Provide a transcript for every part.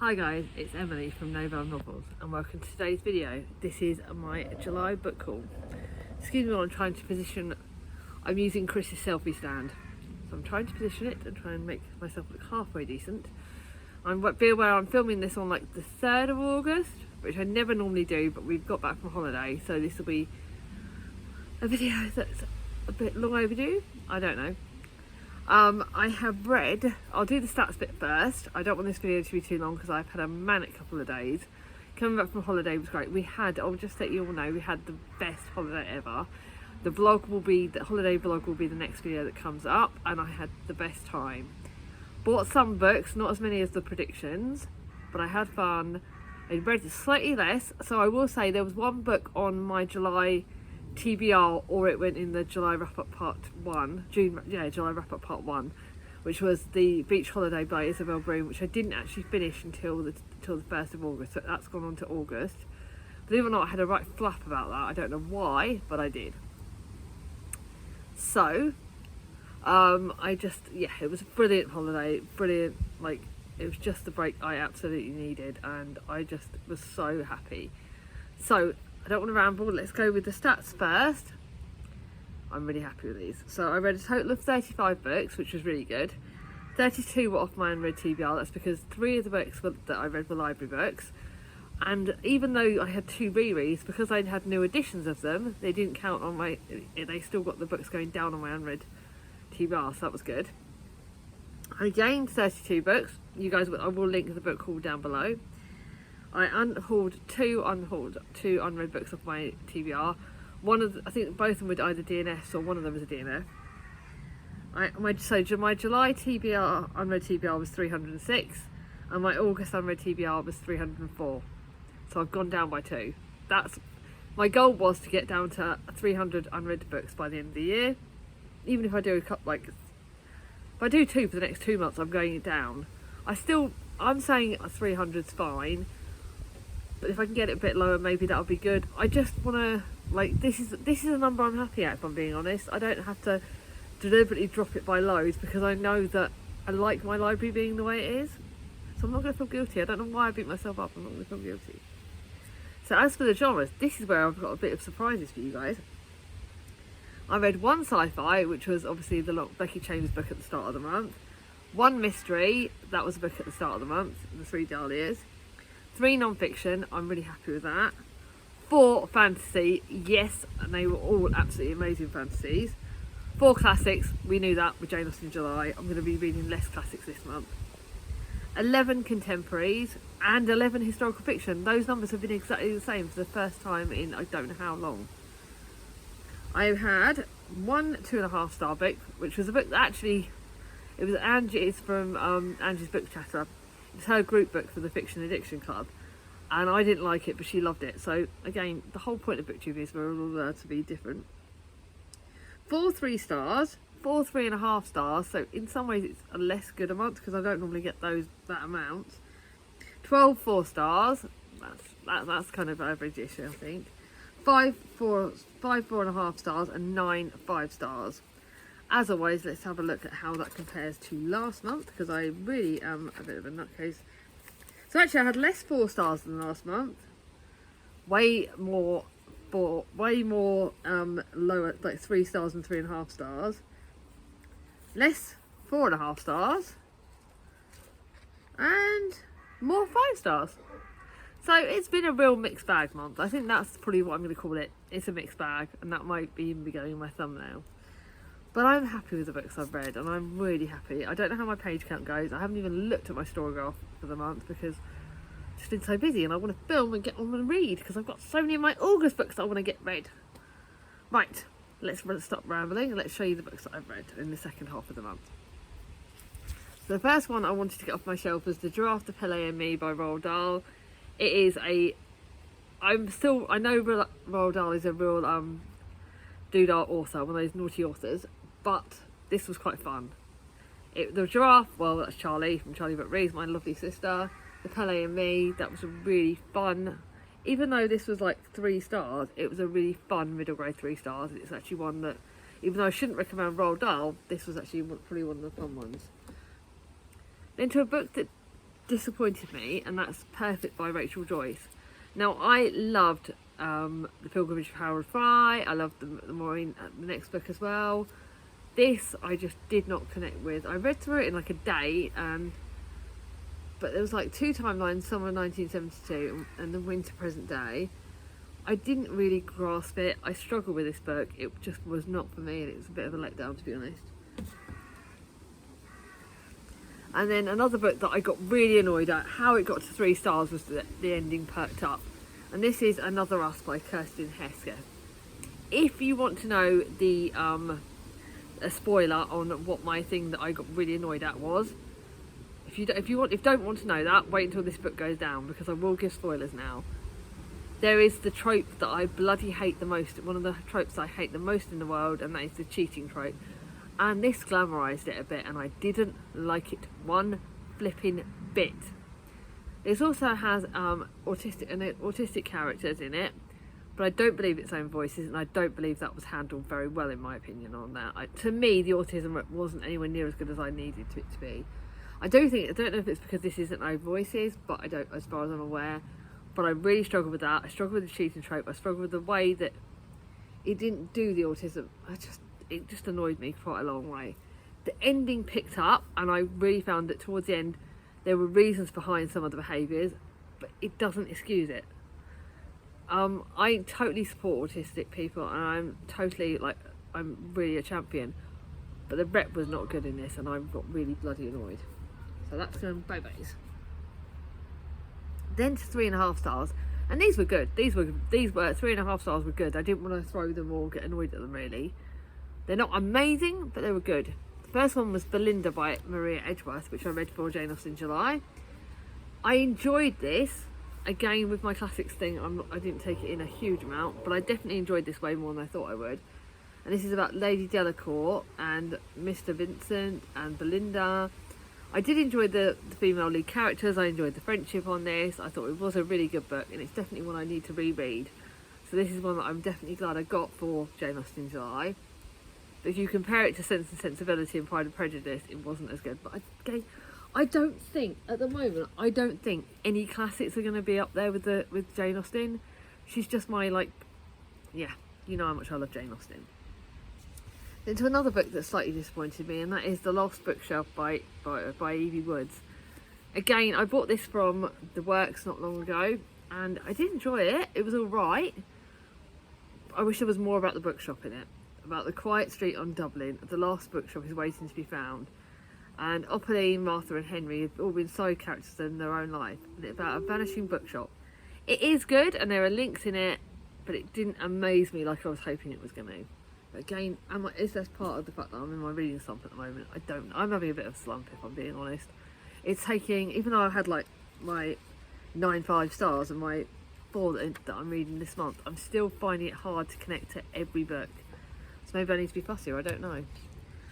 Hi guys, it's Emily from Novell Novels and welcome to today's video. This is my July book haul. Excuse me while I'm trying to position, I'm using Chris's selfie stand. So I'm trying to position it and try and make myself look halfway decent. Be aware I'm filming this on like the 3rd of August, which I never normally do, but we've got back from holiday, so this will be a video that's a bit long overdue. I don't know. I have read, I'll do the stats bit first. I don't want this video to be too long because I've had a manic couple of days. Coming back from holiday was great. I'll just let you all know, we had the best holiday ever. The holiday vlog will be the next video that comes up, and I had the best time. Bought some books, not as many as the predictions, but I had fun. I read slightly less, so I will say there was one book on my July TBR, or it went in the July wrap-up part 1, July wrap-up part 1, which was the Beach Holiday by Isabel Broom, which I didn't actually finish until the 1st of August, so that's gone on to August. Believe it or not, I had a right flap about that. I don't know why, but I did. So, it was a brilliant holiday, brilliant, it was just the break I absolutely needed, and I just was so happy. So, I don't want to ramble, let's go with the stats first. I'm really happy with these. So I read a total of 35 books, which was really good. 32 were off my unread TBR, that's because 3 of the books that I read were library books. And even though I had 2 rereads, because I had new editions of them, they didn't count on they still got the books going down on my unread TBR, so that was good. I gained 32 books. I will link the book haul down below. I unhauled two unread books off my TBR. I think both of them were either DNFs or one of them was a DNF. So my July TBR, unread TBR was 306, and my August unread TBR was 304. So I've gone down by 2. My goal was to get down to 300 unread books by the end of the year. Even if I do if I do 2 for the next 2 months, I'm going down. I'm saying 300's fine. But if I can get it a bit lower, maybe that'll be good. I just want to, this is a number I'm happy at, if I'm being honest. I don't have to deliberately drop it by loads because I know that I like my library being the way it is. So I'm not going to feel guilty. I don't know why I beat myself up. I'm not going to feel guilty. So as for the genres, this is where I've got a bit of surprises for you guys. I read 1 sci-fi, which was obviously the Becky Chambers book at the start of the month. 1 mystery, that was a book at the start of the month, The 3 Dahlias. 3 non-fiction, I'm really happy with that. 4 fantasy, yes, and they were all absolutely amazing fantasies. 4 classics, we knew that with Jane Austen July. I'm going to be reading less classics this month. 11 contemporaries and 11 historical fiction. Those numbers have been exactly the same for the first time in I don't know how long. I've had 1 2.5 star book, which was a book that it was Angie's from Angie's Book Chatter. It's her group book for the Fiction Addiction Club, and I didn't like it, but she loved it. So again, the whole point of booktube is we're all there to be different. 4 3 stars, 4 3.5 stars. So in some ways it's a less good a month because I don't normally get that amount. 12 4 stars. That's kind of average-ish, I think. 5 4.5 stars, and 9 5 stars. As always, let's have a look at how that compares to last month, because I really am a bit of a nutcase. So actually I had less 4 stars than last month. Way more lower, like 3 stars and 3.5 stars. Less 4.5 stars. And more 5 stars. So it's been a real mixed bag month. I think that's probably what I'm going to call it. It's a mixed bag, and that might even be going in my thumbnail. But I'm happy with the books I've read, and I'm really happy. I don't know how my page count goes. I haven't even looked at my story graph for the month because I've just been so busy, and I want to film and get on and read because I've got so many of my August books that I want to get read. Right, let's stop rambling and let's show you the books that I've read in the second half of the month. So the first one I wanted to get off my shelf was The Giraffe, the Pele and Me by Roald Dahl. It is I know Roald Dahl is a real doodah author, one of those naughty authors, but this was quite fun. The Giraffe, well, that's Charlie from Charlie But Reads, my lovely sister. The Pele and Me, that was a really fun, even though this was like 3 stars, it was a really fun middle grade 3 stars. It's actually one that, even though I shouldn't recommend Roald Dahl, this was actually probably one of the fun ones. Then to a book that disappointed me, and that's Perfect by Rachel Joyce. Now, I loved The Pilgrimage of Harold Fry. I loved the Maureen, the next book as well. This I just did not connect with. I read through it in like a day, but there was like 2 timelines, summer 1972 and the winter present day. I didn't really grasp it. I struggled with this book. It just was not for me, and it was a bit of a letdown, to be honest. And then another book that I got really annoyed at, how it got to 3 stars, was the ending perked up. And this is Another Us by Kirsten Heske. If you want to know a spoiler on what my thing that I got really annoyed at was, if you don't want to know that, wait until this book goes down, because I will give spoilers now. There is the trope that I bloody hate the most, one of the tropes I hate the most in the world, and that is the cheating trope. And this glamorised it a bit, and I didn't like it one flipping bit. This also has autistic characters in it, but I don't believe its own voices, and I don't believe that was handled very well, in my opinion, on that. To me, the autism wasn't anywhere near as good as I needed it to be. I don't know if it's because this isn't own voices, but I don't, as far as I'm aware. But I really struggled with that. I struggled with the cheating trope. I struggled with the way that it didn't do the autism. It just annoyed me quite a long way. The ending picked up, and I really found that towards the end there were reasons behind some of the behaviours, but it doesn't excuse it. I totally support autistic people, and I'm really a champion, but the rep was not good in this, and I got really bloody annoyed. So that's going to bye-byes. Then to 3.5 stars, and these were good. These were 3.5 stars were good. I didn't want to throw them or get annoyed at them, really. They're not amazing, but they were good. The first one was Belinda by Maria Edgeworth, which I read for Jane Austen July. I enjoyed this. Again, with my classics thing, I didn't take it in a huge amount, but I definitely enjoyed this way more than I thought I would. And this is about Lady Delacour and Mr. Vincent and Belinda. I did enjoy the female lead characters. I enjoyed the friendship on this. I thought it was a really good book, and it's definitely one I need to reread. So this is one that I'm definitely glad I got for Jane Austen July. But if you compare it to Sense and Sensibility and Pride and Prejudice, it wasn't as good. But I don't think, at the moment, any classics are going to be up there with Jane Austen. She's just my, you know how much I love Jane Austen. Then to another book that slightly disappointed me, and that is The Lost Bookshelf by Evie Woods. Again, I bought this from The Works not long ago, and I did enjoy it. It was alright. I wish there was more about the bookshop in it. About the quiet street on Dublin, the last bookshop is waiting to be found. And Opaline, Martha and Henry have all been side characters in their own life. And it's about a vanishing bookshop. It is good, and there are links in it, but it didn't amaze me like I was hoping it was going to. But again, is that part of the fact that I'm in my reading slump at the moment? I don't know. I'm having a bit of a slump, if I'm being honest. It's taking, even though I had my 9 5 stars and my 4 that I'm reading this month, I'm still finding it hard to connect to every book. So maybe I need to be fussier, I don't know.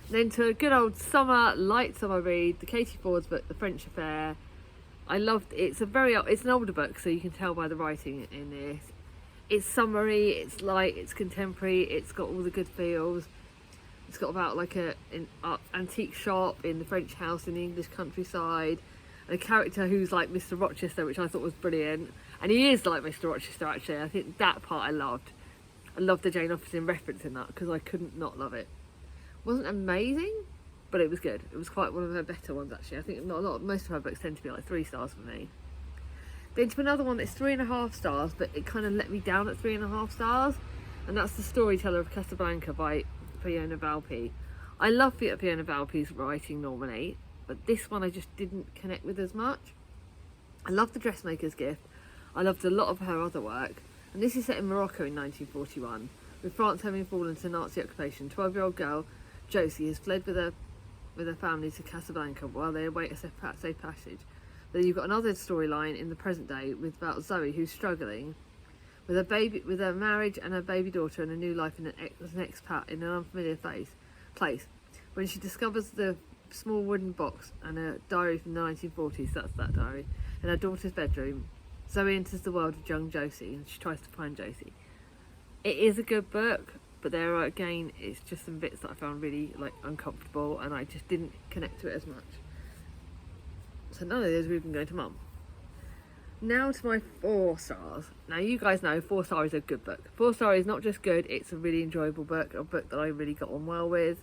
Then to a good old light summer read, the Katie Ford's book, The French Affair. I loved it. It's an older book, so you can tell by the writing in this. It's summery, it's light, it's contemporary, it's got all the good feels. It's got about an antique shop in the French house in the English countryside, and a character who's like Mr. Rochester, which I thought was brilliant. And he is like Mr. Rochester, actually. I think that part I loved. I loved the Jane Austen reference in that, because I couldn't not love it. It wasn't amazing, but it was good. It was quite one of her better ones, actually. I think most of her books tend to be 3 stars for me. Then to another one that's 3.5 stars, but it kind of let me down at 3.5 stars, and that's The Storyteller of Casablanca by Fiona Valpy. I love Fiona Valpy's writing normally, but this one I just didn't connect with as much. I love The Dressmaker's Gift. I loved a lot of her other work, and this is set in Morocco in 1941, with France having fallen to Nazi occupation. 12-year-old girl Josie has fled with her family to Casablanca while they await a safe passage. Then you've got another storyline in the present day about Zoe, who's struggling with a marriage and a baby daughter and a new life as an expat in an unfamiliar place. When she discovers the small wooden box and a diary from the 1940s, that's that diary, in her daughter's bedroom, Zoe enters the world of young Josie, and she tries to find Josie. It is a good book, but there are, again, it's just some bits that I found really uncomfortable, and I just didn't connect to it as much. So none of those are even going to Mum. Now to my 4 stars. Now you guys know 4 star is a good book. 4 star is not just good, it's a really enjoyable book, a book that I really got on well with.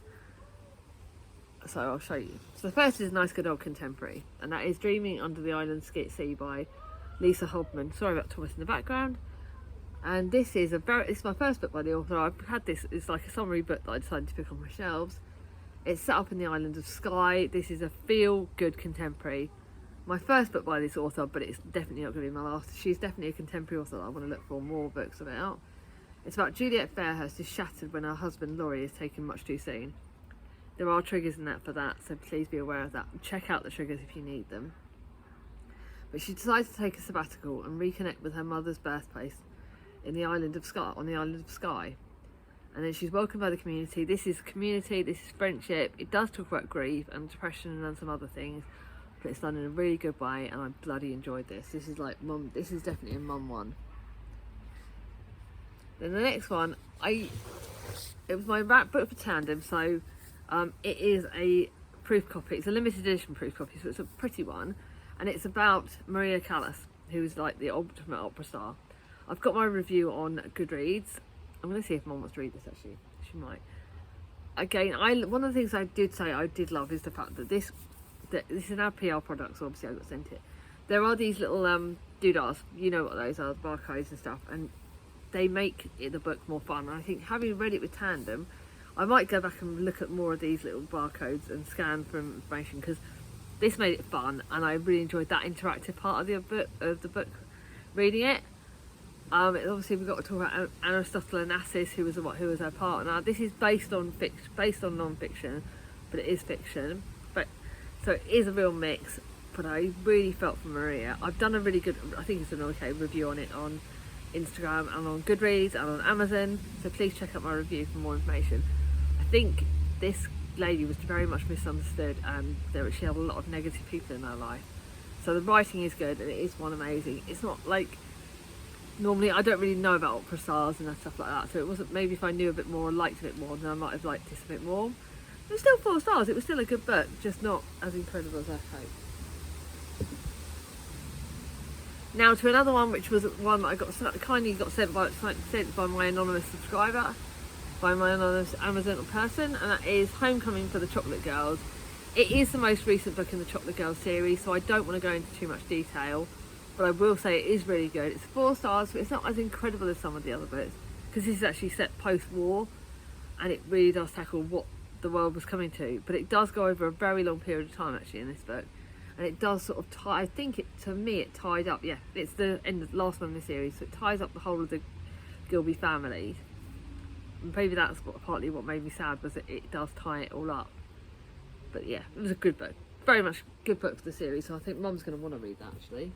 So I'll show you. So the first is Nice Good Old Contemporary, and that is Dreaming Under the Island Skit Sea by Lisa Hobman. Sorry about Thomas in the background. And this is it's my first book by the author. I've had this, it's like a summary book that I decided to pick on my shelves. It's set up in the island of Skye. This is a feel-good contemporary. My first book by this author, but it's definitely not going to be my last. She's definitely a contemporary author that I want to look for more books about. It's about Juliet Fairhurst is shattered when her husband Laurie is taken much too soon. There are triggers in that for that, so please be aware of that. Check out the triggers if you need them. But she decides to take a sabbatical and reconnect with her mother's birthplace in the island of Skye, on the island of Skye. And then she's welcomed by the community. This is community, this is friendship. It does talk about grief and depression and some other things, but it's done in a really good way, and I bloody enjoyed this. This is like Mum, this is definitely a Mum one. Then the next one, it was my book for tandem, so it is a proof copy. It's a limited edition proof copy, so it's a pretty one, and it's about Maria Callis, who is like the ultimate opera star. I've got my review on Goodreads. I'm going to see if Mum wants to read this, actually. She might. Again, one of the things I did love is the fact that this is an PR product, so obviously I got sent it. There are these little doodahs, you know what those are, barcodes and stuff, and they make the book more fun. And I think having read it with Tandem, I might go back and look at more of these little barcodes and scan for information, because this made it fun, and I really enjoyed that interactive part of the book, reading it. Obviously we've got to talk about Aristotle Onassis, who was her partner. This is based on non-fiction, but it is fiction. So it is a real mix, but I really felt for Maria. I've done a really good, I think it's an okay review on it on Instagram and on Goodreads and on Amazon, so please check out my review for more information. I think this lady was very much misunderstood, and she had a lot of negative people in her life. So the writing is good, and it is one amazing. It's not like, normally I don't really know about opera stars and stuff like that, so it wasn't, maybe if I knew a bit more and liked a bit more, then I might have liked this a bit more. It was still 4 stars, it was still a good book, just not as incredible as I hoped. Now to another one, which was one that I kindly got sent by my anonymous subscriber, by my anonymous Amazon person, and that is Homecoming for the Chocolate Girls. It is the most recent book in the Chocolate Girls series, so I don't want to go into too much detail, but I will say it is really good. It's 4 stars, but it's not as incredible as some of the other books, because this is actually set post-war, and it really does tackle what the world was coming to, but it does go over a very long period of time actually in this book, and it does sort of tie, I think it tied up, yeah, it's the last one in the series, so it ties up the whole of the Gilby family. And maybe that's partly what made me sad, was that it does tie it all up. But yeah, it was a good book, very much good book for the series, so I think Mum's going to want to read that actually.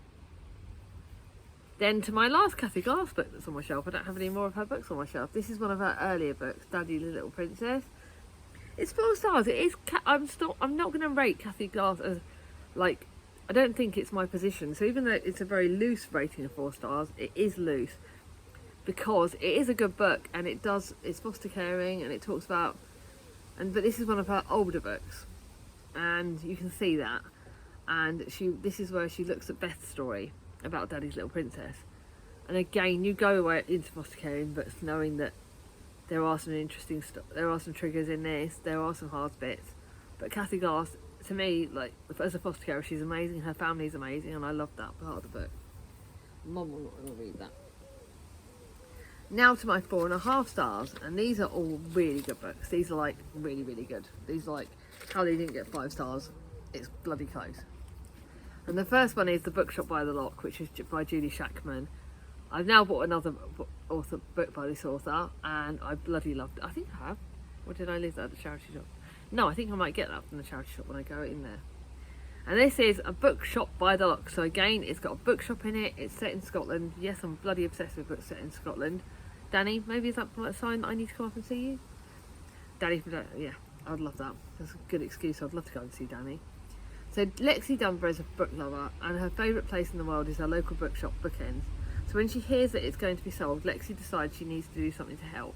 Then to my last Cathy Glass book that's on my shelf. I don't have any more of her books on my shelf. This is one of her earlier books, Daddy the Little Princess. It's 4 stars. It is. I'm not going to rate Cathy Glass as, like, I don't think it's my position. So even though it's a very loose rating of 4 stars, it is loose because it is a good book, and it's foster caring, and it talks about, but this is one of her older books, and you can see that. And this is where she looks at Beth's story about Daddy's Little Princess, and again you go away into foster caring, but knowing that there are some interesting there are some triggers in this, there are some hard bits, but Cathy Glass, to me, like, as a foster carer, she's amazing, her family's amazing, and I love that part of the book. Mum will not want to read that. Now to my 4.5 stars, and these are all really good books. These are like really, really good. These are like, how they didn't get 5 stars, it's bloody close. And the first one is The Bookshop by the Lock, which is by Julie Shackman. I've now bought another book by this author, and I bloody loved it. I think I have. Or did I leave that at the charity shop? No, I think I might get that from the charity shop when I go in there. And this is A Bookshop by the Lock. So again, it's got a bookshop in it. It's set in Scotland. Yes, I'm bloody obsessed with books set in Scotland. Danny, maybe is that a sign that I need to come up and see you? Danny, yeah, I'd love that. That's a good excuse. I'd love to go and see Danny. So Lexi Dunbar is a book lover, and her favourite place in the world is her local bookshop, Bookends. So when she hears that it's going to be sold, Lexi decides she needs to do something to help.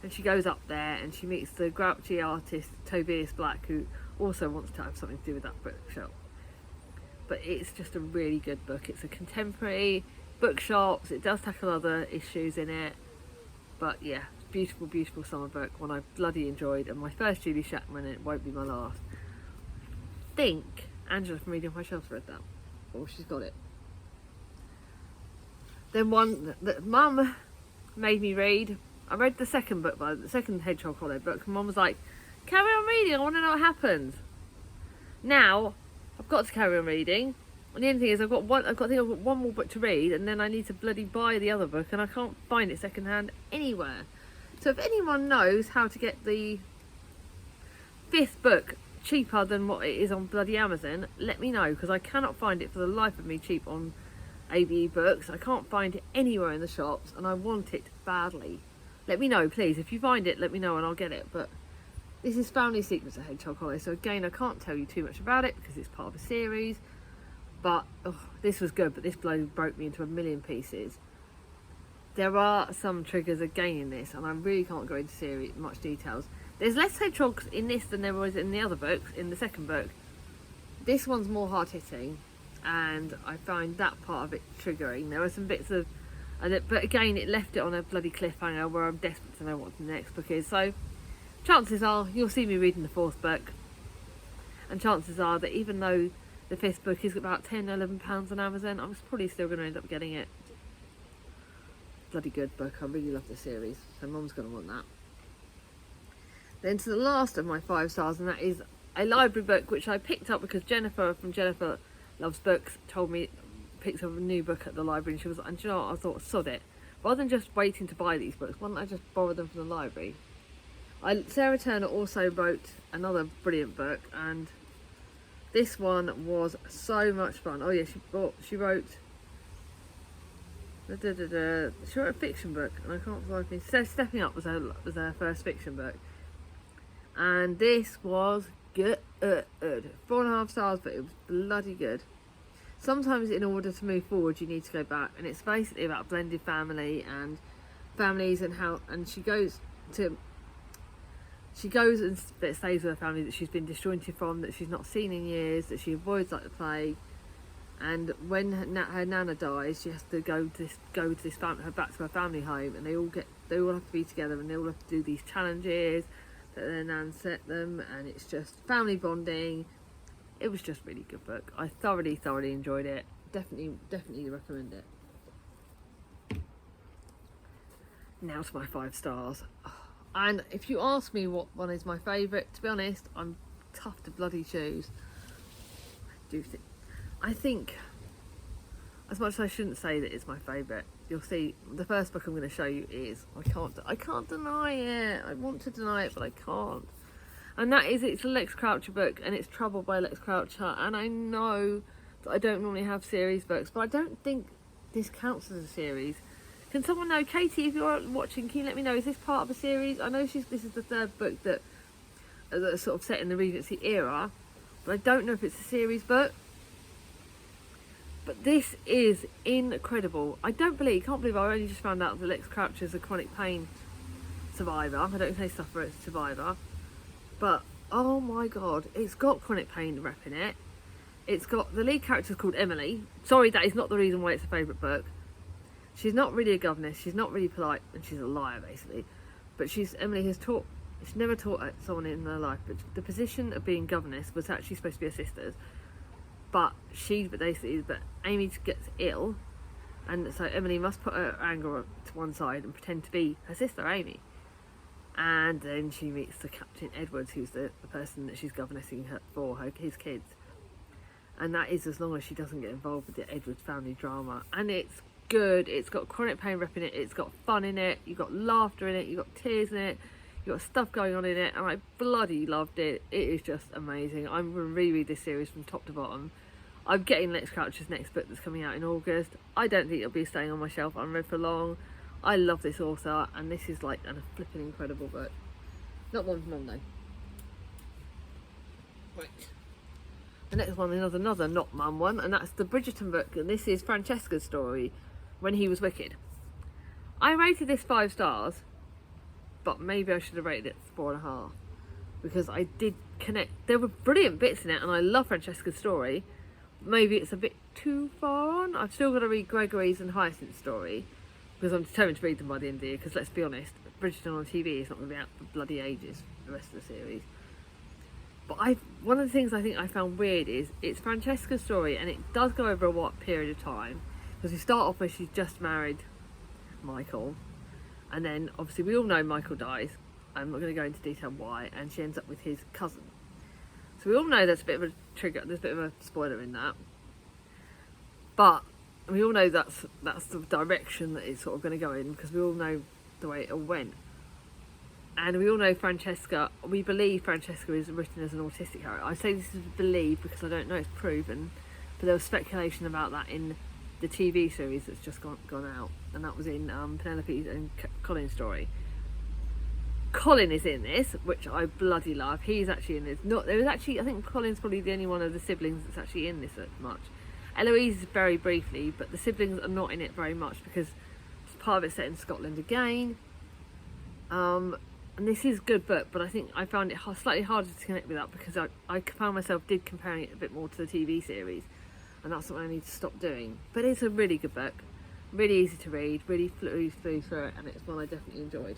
And she goes up there and she meets the grouchy artist Tobias Black, who also wants to have something to do with that bookshop. but it's just a really good book. It's a contemporary bookshops. It does tackle other issues in it, but yeah, beautiful, beautiful summer book, one I bloody enjoyed, and my first Julie Shackman, and it won't be my last. I think Angela from Reading Off My Shelf's read that, or she's got it. Then one that Mum made me read, I read the second book, the second Hedgehog Hollow book, and Mum was like, carry on reading, I want to know what happens. Now I've got to carry on reading, and the only thing is I've got one more book to read, and then I need to bloody buy the other book, and I can't find it secondhand anywhere. So if anyone knows how to get the 5th book cheaper than what it is on bloody Amazon, let me know, because I cannot find it for the life of me cheap on ABE Books. I can't find it anywhere in the shops, and I want it badly. Let me know, please. If you find it, let me know and I'll get it. But this is Family Secrets of Hedgehog Hollow, so again, I can't tell you too much about it because it's part of a series. But this was good, but this blow broke me into a million pieces. There are some triggers again in this, and I really can't go into much details. There's less hedgehogs in this than there was in the other books, in the second book. This one's more hard-hitting, and I find that part of it triggering. There are some bits of, but again, it left it on a bloody cliffhanger where I'm desperate to know what the next book is. So chances are you'll see me reading the 4th book, and chances are that even though the 5th book is about £10-11 on Amazon, I'm probably still going to end up getting it. Bloody good book. I really love the series, so Mum's going to want that. Then to the last of my 5 stars, and that is a library book which I picked up because Jennifer from Jennifer Loves Books told me, picked up a new book at the library, and she was, and you know what, I thought, sod it, rather than just waiting to buy these books, why don't I just borrow them from the library? Sarah Turner also wrote another brilliant book, and this one was so much fun. Oh yeah, she wrote a fiction book, and I can't find me. So Stepping Up was her first fiction book, and this was good. 4.5 stars, but it was bloody good. Sometimes in order to move forward you need to go back, and it's basically about blended family and families, and how, and she goes and stays with her family that she's been disjointed from, that she's not seen in years, that she avoids like the plague. And when her nana dies, she has to go to this family, back to her family home, and they all have to be together, and they all have to do these challenges that their nan set them, and it's just family bonding. It was just a really good book. I thoroughly enjoyed it. Definitely recommend it. Now to my 5 stars. And if you ask me what one is my favourite, to be honest, I'm tough to bloody choose. I think, as much as I shouldn't say that it's my favourite, you'll see the first book I'm going to show you is, I can't deny it. I want to deny it, but I can't. And that is, it's a Lex Croucher book, and it's Trouble by Lex Croucher. And I know that I don't normally have series books, but I don't think this counts as a series. Can someone know, Katie, if you're watching, can you let me know, is this part of a series? I know this is the 3rd book that's sort of set in the Regency era, but I don't know if it's a series book. But this is incredible. Can't believe I only just found out that Lex Croucher is a chronic pain survivor. I don't think they suffer as a survivor. But, oh my god, it's got chronic pain rep in it. It's got, the lead character's called Emily. Sorry, that is not the reason why it's a favourite book. She's not really a governess, she's not really polite, and she's a liar, basically. But she's never taught someone in her life, but the position of being governess was actually supposed to be her sister's. But Amy gets ill, and so Emily must put her anger to one side and pretend to be her sister, Amy. And then she meets the Captain Edwards, who's the person that she's governessing his kids. And that is as long as she doesn't get involved with the Edwards family drama. And it's good. It's got chronic pain rep in it. It's got fun in it. You've got laughter in it. You've got tears in it. You've got stuff going on in it. And I bloody loved it. It is just amazing. I'm going to reread this series from top to bottom. I'm getting Lex Croucher's next book that's coming out in August. I don't think it'll be staying on my shelf unread for long. I love this author, and this is like a flipping incredible book. Not one for Mum though. Right. The next one is another not Mum one, and that's the Bridgerton book, and this is Francesca's story, When He Was Wicked. I rated this 5 stars, but maybe I should have rated it 4.5, because I did connect. There were brilliant bits in it, and I love Francesca's story. maybe it's a bit too far on. I've still got to read Gregory's and Hyacinth's story because I'm determined to read them by the end of the year, because let's be honest, Bridget on TV is not going to be out for bloody ages, the rest of the series. But one of the things I think I found weird is it's Francesca's story, and it does go over a what period of time, because we start off where she's just married Michael, and then obviously we all know Michael dies. I'm not going to go into detail why, and she ends up with his cousin. So we all know there's a bit of a trigger, there's a bit of a spoiler in that, but we all know that's the direction that it's sort of going to go in, because we all know the way it all went. And we all know Francesca, we believe Francesca is written as an autistic character. I say this is believe because I don't know it's proven, but there was speculation about that in the TV series that's just gone out, and that was in Penelope and Colin's story. Colin is in this, which I bloody love. He's actually in this. I think Colin's probably the only one of the siblings that's actually in this as much. Eloise is very briefly, but the siblings are not in it very much because part of it's set in Scotland again. And this is a good book, but I think I found it slightly harder to connect with that because I found myself comparing it a bit more to the TV series, and that's what I need to stop doing. But it's a really good book, really easy to read, really flew through it, and it's one I definitely enjoyed.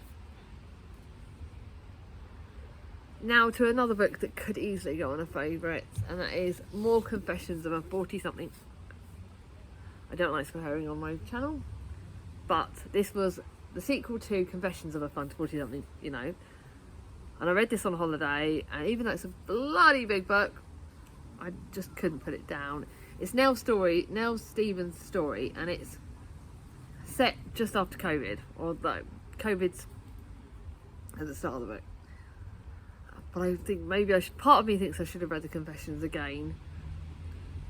Now to another book that could easily go on a favourite, and that is More Confessions of a 40-something. I don't like swearing on my channel, but this was the sequel to Confessions of a 40-something, you know. And I read this on holiday, and even though it's a bloody big book, I just couldn't put it down. It's Nell Stevens' story, and it's set just after COVID, or like COVID's at the start of the book. But I think maybe part of me thinks I should have read the Confessions again.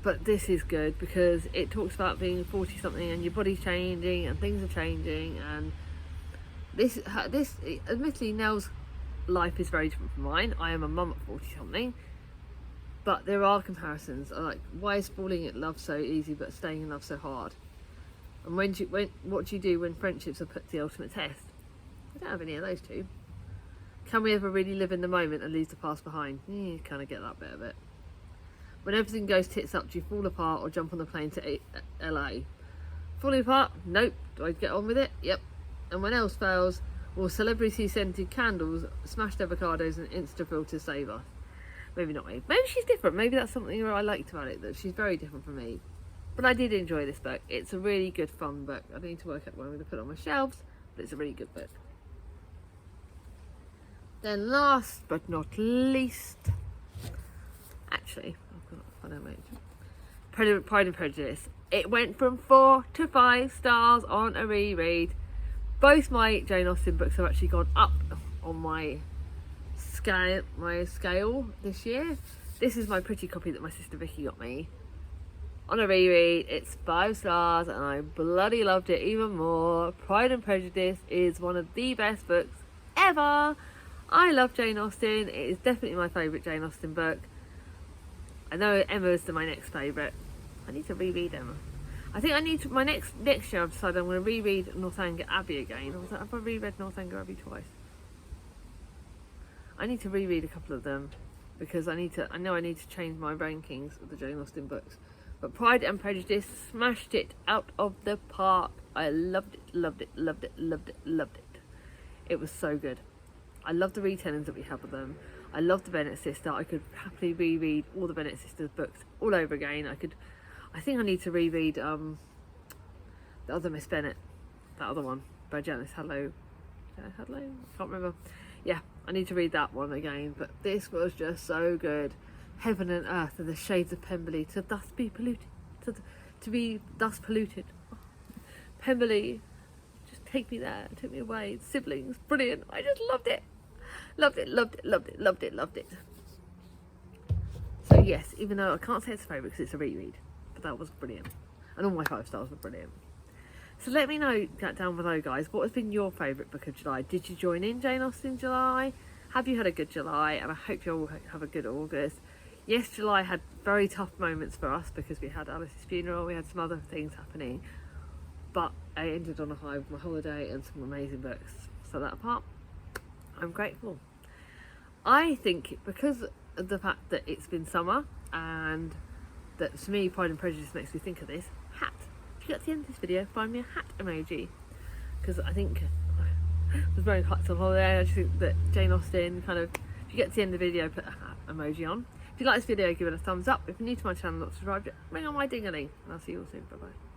But this is good because it talks about being 40-something and your body's changing and things are changing, and this admittedly Nell's life is very different from mine. I am a mum at 40-something, but there are comparisons. Like, why is falling in love so easy but staying in love so hard? And what do you do when friendships are put to the ultimate test? I don't have any of those two. Can we ever really live in the moment and leave the past behind? You kind of get that bit of it. When everything goes tits up, do you fall apart or jump on the plane to LA? Falling apart? Nope. Do I get on with it? Yep. And when else fails, will celebrity-scented candles, smashed avocados and Insta-filters save us? Maybe not me. Maybe she's different. Maybe that's something I liked about it, that she's very different from me. But I did enjoy this book. It's a really good, fun book. I need to work out where I'm going to put it on my shelves, but it's a really good book. Then last but not least, actually, Pride and Prejudice. It went from 4 to 5 stars on a reread. Both my Jane Austen books have actually gone up on my scale this year. This is my pretty copy that my sister Vicky got me. On a reread, it's 5 stars, and I bloody loved it even more. Pride and Prejudice is one of the best books ever. I love Jane Austen. It is definitely my favourite Jane Austen book. I know Emma's my next favourite. I need to reread Emma. I think I need to, next year I've decided I'm going to reread Northanger Abbey again. Have I reread Northanger Abbey twice? I need to reread a couple of them because I know I need to change my rankings of the Jane Austen books. But Pride and Prejudice smashed it out of the park. I loved it, loved it, loved it, loved it, loved it. It was so good. I love the retellings that we have of them. I love the Bennet sister. I could happily reread all the Bennet sisters books all over again. I think I need to reread the other Miss Bennet, that other one by Janice Hadlow. I can't remember. Yeah, I need to read that one again. But this was just so good. Heaven and earth and the shades of Pemberley to thus be polluted, to be thus polluted. Oh, Pemberley, just take me there, take me away. Siblings, brilliant. I just loved it. Loved it, loved it, loved it, loved it, loved it. So yes, even though I can't say it's a favourite because it's a reread, but that was brilliant. And all my 5 stars were brilliant. So let me know down below, guys, what has been your favourite book of July? Did you join in Jane Austen July? Have you had a good July? And I hope you all have a good August. Yes, July had very tough moments for us because we had Alice's funeral, we had some other things happening. But I ended on a high with my holiday and some amazing books. So that apart, I'm grateful. I think because of the fact that it's been summer and that to me, Pride and Prejudice makes me think of this hat. If you get to the end of this video, find me a hat emoji, because I think I was wearing hats on holiday. I just think that Jane Austen kind of, if you get to the end of the video, put a hat emoji on. If you like this video, give it a thumbs up. If you're new to my channel, not subscribed yet, ring on my ding-a-ling, and I'll see you all soon. Bye bye.